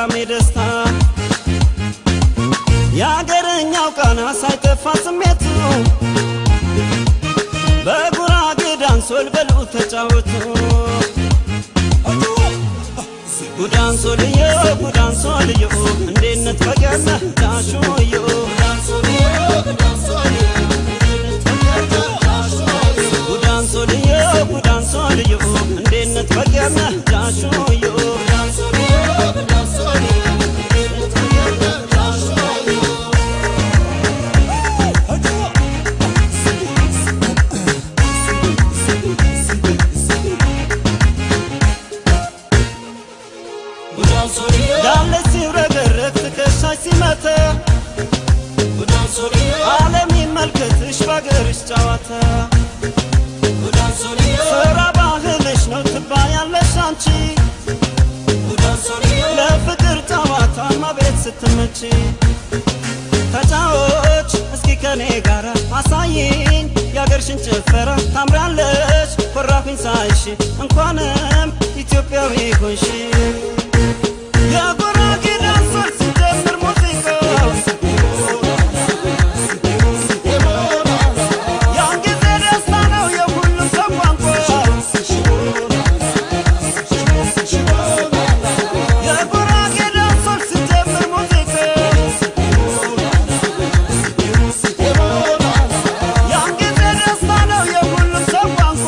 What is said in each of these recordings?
የሰላም የደስታ ያገረኛው ቃና ሳይጠፋ ስሜቱ በጉራጌ ዳንሶል በሉ ተጫወቱ ጉዳንሶልዮ ጉዳንሶልዮ እንዴነት ፈገነ ዳሾዮ ጉዳንሶልዮ ጉዳንሶልዮ እንዴነት ፈገነ ዳሾዮ ዳለሲ ረገረግ ትከሻሽ ሲመታ ዓለም ይመልከትሽ ባገርሽ ጨዋታ ስራ ባህልሽ ነው ትባያለሽ አንቺ ለፍቅር ጨዋታ ማቤት ስትመጪ ተጫዎች እስኪ ከኔ ጋራ አሳይኝ ያገርሽን ጭፈራ ታምራለሽ ኮራኩኝ ሳይሽ እንኳንም ኢትዮጵያዊ ሆንሽ የጉራጌ ዳንሶል ሲጀምር ሙዚቃው ያን ጊዜ ደስታ ነው የሁሉም ሰው ቋንቋ የጉራጌ ዳንሶል ሲጀምር ሙዚቃው ያን ጊዜ ደስታ ነው የሁሉም ሰው ቋንቋ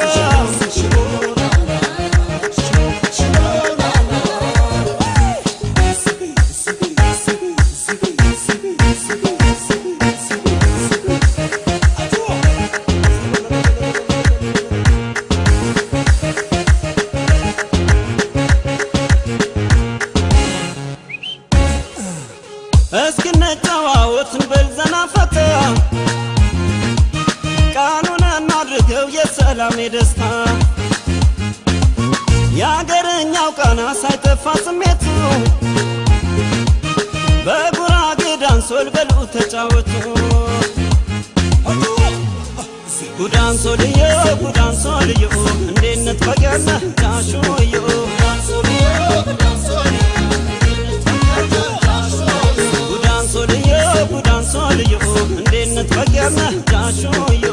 እስኪ እንጨዋወት እንበል ዘና ፈታ ቃኑን እናድርገው የሰላም የደስታ ያገረኛው ቃና ሳይጠፋ ስሜቱ በጉራጌ ዳንሶል በሉ ተጫወቱ ጉዳንሶልዮ ጉዳንሶልዮ እንዴነት ፈገነ ዳሾዮ ጉዳንሶልዮ እንዴነት ፈገነ ዳሾዮ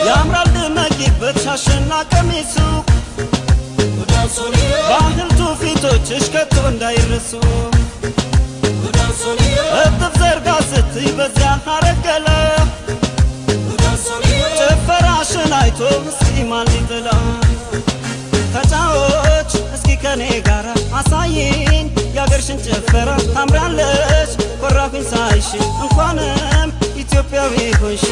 ያምራል ድመቂበት ሻሽና ቀሚሱ ባህል ትውፊቶችሽ ከቶ እንዳይረሱ እጥፍ ዘርጋ ስትይ በዚያ አረገለ ጭፈራሽን አይቶ እስኪ ማን ሊጥላ ተጫዎች እስኪ ከኔ ጋራ አሳይኝ ያገርሽን ጭፈራ ታምራለሽ ኮራኩኝ ሳይሽ እንኳንም ኢትዮጵያዊ ሆንሽ